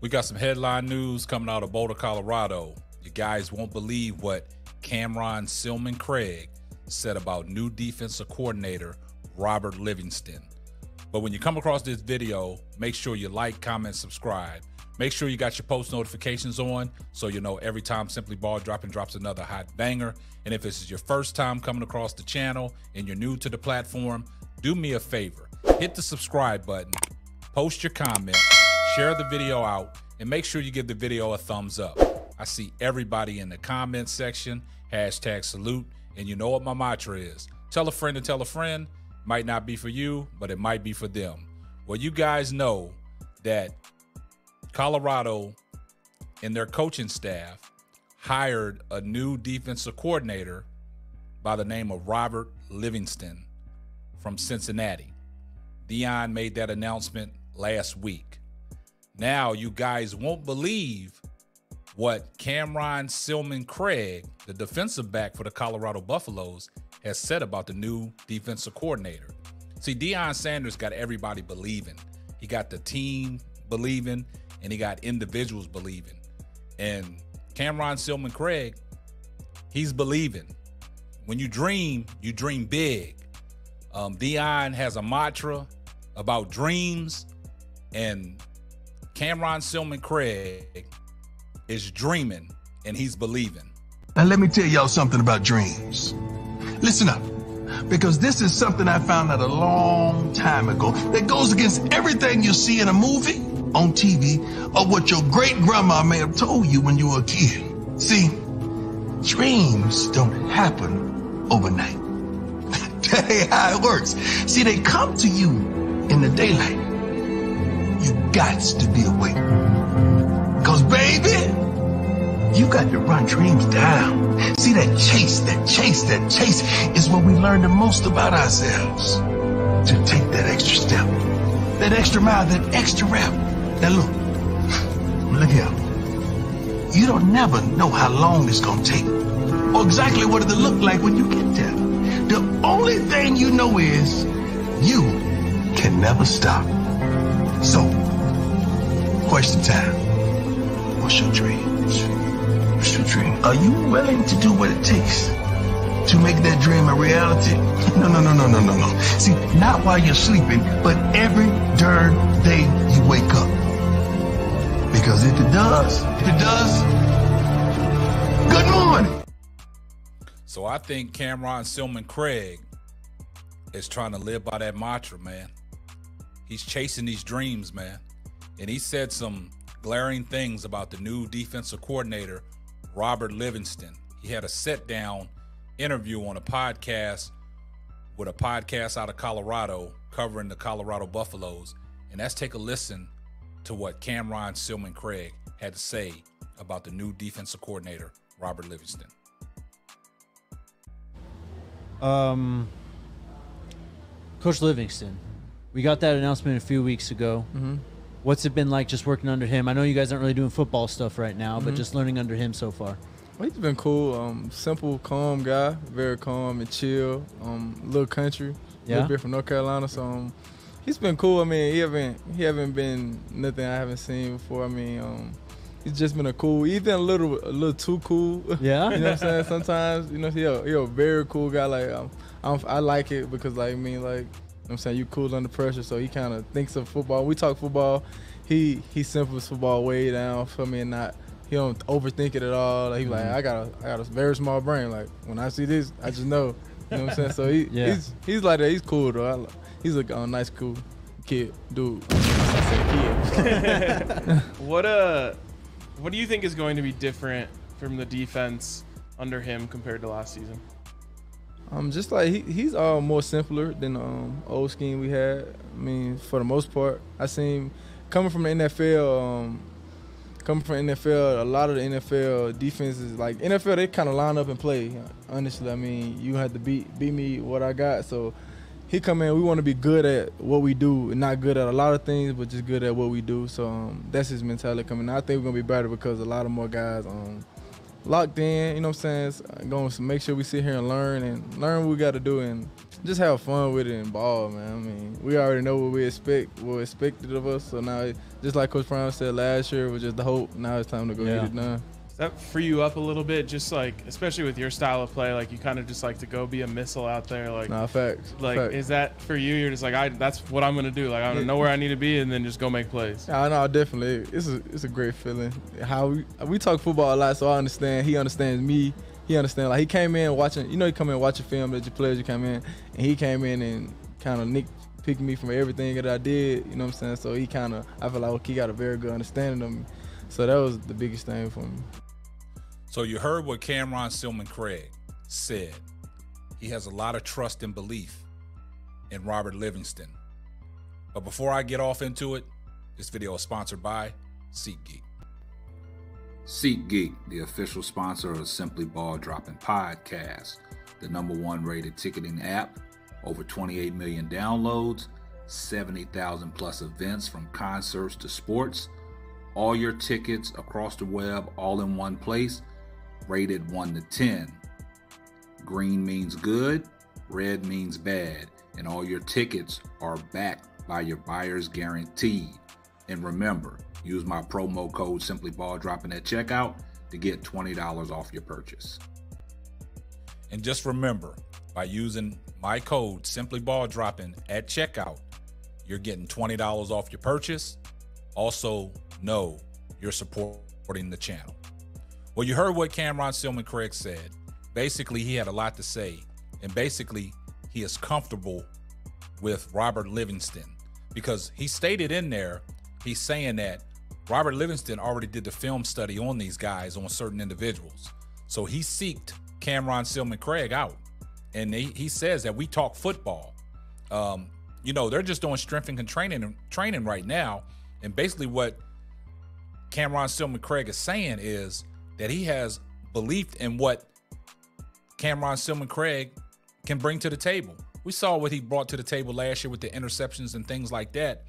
We got some headline news coming out of Boulder, Colorado. You guys won't believe what Silmon-Craig said about new defensive coordinator Robert Livingston. But when you come across this video, make sure you like, comment, subscribe. Make sure you got your post notifications on so you know every time Simply Ball drops another hot banger. And if this is your first time coming across the channel and you're new to the platform, do me a favor. Hit the subscribe button, post your comment, share the video out, and make sure you give the video a thumbs up. I see everybody in the comment section, #salute, and you know what my mantra is. Tell a friend to tell a friend. Might not be for you, but it might be for them. Well, you guys know that Colorado and their coaching staff hired a new defensive coordinator by the name of Robert Livingston from Cincinnati. Deion made that announcement last week. Now, you guys won't believe what Silmon-Craig, the defensive back for the Colorado Buffaloes, has said about the new defensive coordinator. See, Deion Sanders got everybody believing. He got the team believing, and he got individuals believing. And Silmon-Craig, he's believing. When you dream big. Deion has a mantra about dreams, and Silmon-Craig is dreaming, and he's believing. Now let me tell y'all something about dreams. Listen up, because this is something I found out a long time ago that goes against everything you see in a movie, on TV, or what your great-grandma may have told you when you were a kid. See, dreams don't happen overnight. That ain't how it works. See, they come to you in the daylight. You gots to be awake. Cause baby, you got to run dreams down. See, that chase is when we learn the most about ourselves. To take that extra step, that extra mile, that extra rep. Now look here. You don't never know how long it's gonna take, or exactly what it'll look like when you get there. The only thing you know is you can never stop. So, question time. What's your dreams? What's your dream? Are you willing to do what it takes to make that dream a reality? No. See, not while you're sleeping, but every darn day you wake up. Because if it does, good morning. So I think Silmon-Craig is trying to live by that mantra, man. He's chasing these dreams, man. And he said some glaring things about the new defensive coordinator, Robert Livingston. He had a sit-down interview on a podcast with a podcast out of Colorado covering the Colorado Buffaloes. And let's take a listen to what Silmon-Craig had to say about the new defensive coordinator, Robert Livingston. Coach Livingston, we got that announcement a few weeks ago. Mm-hmm. What's it been like just working under him? I know you guys aren't really doing football stuff right now, but just learning under him so far. Well, he's been cool. Simple, calm guy. Very calm and chill. Little country. A little bit from North Carolina. So he's been cool. I mean, he haven't been nothing I haven't seen before. I mean, he's just been he's been a little too cool. Yeah. You know what I'm saying? Sometimes, you know, he's a very cool guy. Like I like it because, like, I mean, like, you know what I'm saying, you cool under pressure, so he kind of thinks of football. We talk football. He simples football way down for me, and he don't overthink it at all. Like, he's like, I got a very small brain. Like, when I see this, I just know. You know what I'm saying? So he's like that. He's cool though. He's a nice, cool kid, dude. I said kid. What do you think is going to be different from the defense under him compared to last season? Just like he's more simpler than the old scheme we had. I mean, for the most part, I seen coming from the NFL. A lot of the NFL defenses, like NFL, they kind of line up and play. Honestly, I mean, you have to beat me what I got. So he come in, we want to be good at what we do, and not good at a lot of things, but just good at what we do. So that's his mentality coming. I think we're gonna be better because a lot of more guys locked in. You know what I'm saying? Going to make sure we sit here and learn what we got to do, and just have fun with it and ball, man. I mean, we already know what expected of us. So now, just like Coach Brown said last year, it was just the hope. Now it's time to go get it done. Does that free you up a little bit? Just like, especially with your style of play, like you kind of just like to go be a missile out there. Like, nah, facts. Like, facts. Is that for you? You're just like, that's what I'm gonna do. Like, I'm gonna know where I need to be and then just go make plays. Yeah, no, definitely. It's a great feeling. How we talk football a lot, so I understand. He understands me. He understands. Like, he came in watching. You know, he come in watching film that your players. You come in, and he came in and kind of nitpicked me from everything that I did. You know what I'm saying? So he kind of, I feel like he got a very good understanding of me. So that was the biggest thing for me. So you heard what Cameron Silmon-Craig said. He has a lot of trust and belief in Robert Livingston. But before I get off into it, this video is sponsored by SeatGeek. SeatGeek, the official sponsor of the Simply Ball Dropping podcast, the #1 rated ticketing app, over 28 million downloads, 70,000 plus events from concerts to sports, all your tickets across the web all in one place, rated 1 to 10. Green means good, red means bad, and all your tickets are backed by your buyer's guaranteed. And remember, use my promo code SimplyBallDropping at checkout to get $20 off your purchase. And just remember, by using my code SimplyBallDropping at checkout, you're getting $20 off your purchase. Also, know you're supporting the channel. Well, you heard what Cameron Silmon-Craig said. Basically, he had a lot to say, and basically, he is comfortable with Robert Livingston because he stated in there, he's saying that Robert Livingston already did the film study on these guys, on certain individuals. So he seeked Cameron Silmon-Craig out, and he says that we talk football. You know, they're just doing strength and training right now, and basically what Cameron Silmon-Craig is saying is that he has belief in what Cameron Silmon-Craig can bring to the table. We saw what he brought to the table last year with the interceptions and things like that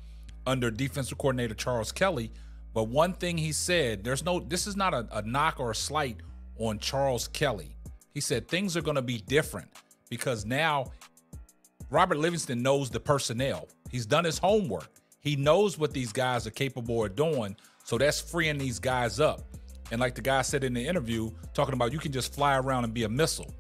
under defensive coordinator Charles Kelly. But one thing he said, this is not a knock or a slight on Charles Kelly. He said things are going to be different because now Robert Livingston knows the personnel. He's done his homework. He knows what these guys are capable of doing. So that's freeing these guys up. And like the guy said in the interview, talking about you can just fly around and be a missile.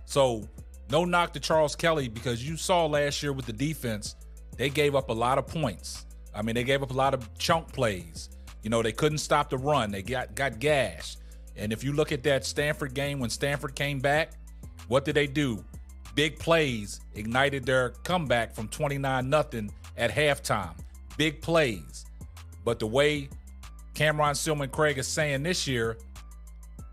So no knock to Charles Kelly, because you saw last year with the defense, they gave up a lot of points. I mean, they gave up a lot of chunk plays. You know, they couldn't stop the run. They got gashed. And if you look at that Stanford game, when Stanford came back, what did they do? Big plays ignited their comeback from 29-0 at halftime. Big plays. But the way Cameron Silmon-Craig is saying this year,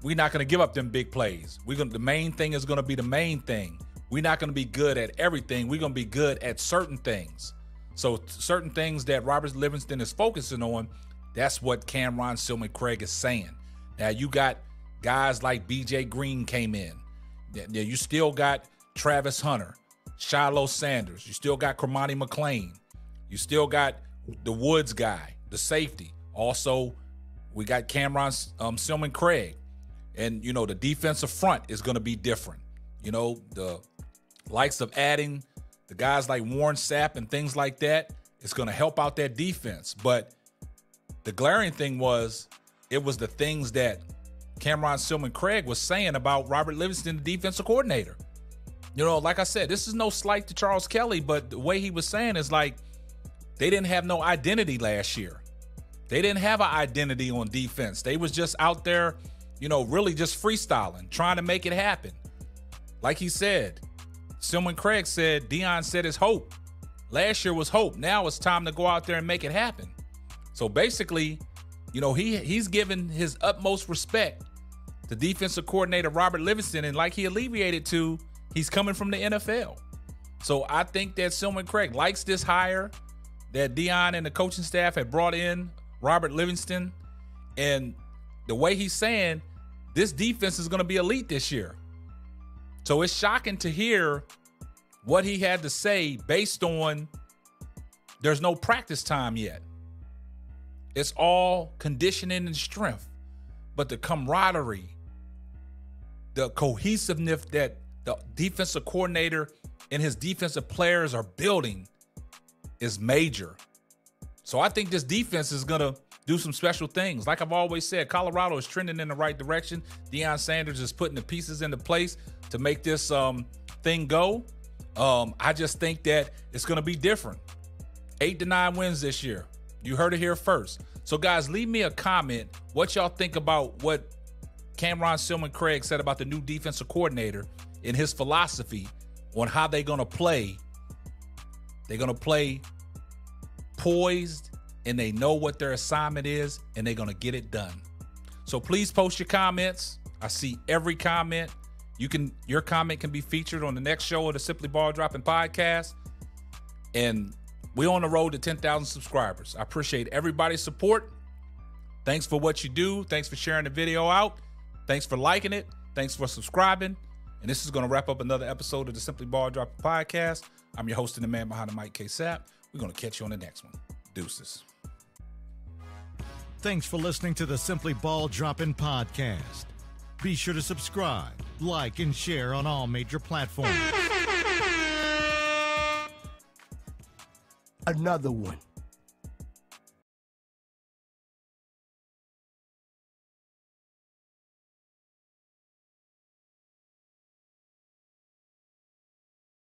we're not going to give up them big plays. The main thing is going to be the main thing. We're not going to be good at everything. We're going to be good at certain things. So certain things that Robert Livingston is focusing on, that's what Cameron Silmon-Craig is saying. Now you got guys like BJ Green came in. You still got Travis Hunter, Shiloh Sanders. You still got Cormani McClain. You still got the Woods guy, the safety. Also, we got Cameron Silmon-Craig. And, you know, the defensive front is going to be different. You know, the likes of adding the guys like Warren Sapp and things like that, it's going to help out that defense. But the glaring thing was, it was the things that Cameron Silmon-Craig was saying about Robert Livingston, the defensive coordinator. You know, like I said, this is no slight to Charles Kelly, but the way he was saying is like, they didn't have no identity last year. They didn't have an identity on defense. They was just out there, you know, really just freestyling, trying to make it happen. Like he said, Silmon-Craig said, Deion said it's hope. Last year was hope. Now it's time to go out there and make it happen. So basically, you know, he's given his utmost respect to defensive coordinator Robert Livingston, and like he alleviated to, he's coming from the NFL. So I think that Silmon-Craig likes this hire that Deion and the coaching staff had brought in Robert Livingston, and the way he's saying this defense is going to be elite this year. So it's shocking to hear what he had to say based on there's no practice time yet. It's all conditioning and strength. But the camaraderie, the cohesiveness that the defensive coordinator and his defensive players are building is major. So I think this defense is going to do some special things. Like I've always said, Colorado is trending in the right direction. Deion Sanders is putting the pieces into place to make this thing go. I just think that it's going to be different. 8 to 9 wins this year. You heard it here first. So, guys, leave me a comment what y'all think about what Cameron Silmon-Craig said about the new defensive coordinator and his philosophy on how they're going to play. They're going to play poised, and they know what their assignment is, and they're going to get it done. So please post your comments. I see every comment. Your comment can be featured on the next show of the Simply Ball Dropping podcast. And we're on the road to 10,000 subscribers. I appreciate everybody's support. Thanks for what you do. Thanks for sharing the video out. Thanks for liking it. Thanks for subscribing. And this is going to wrap up another episode of the Simply Ball Dropping podcast. I'm your host and the man behind the mic, K-Sap. We're going to catch you on the next one. Deuces. Thanks for listening to the Simply Ball Dropping podcast. Be sure to subscribe, like, and share on all major platforms. Another one.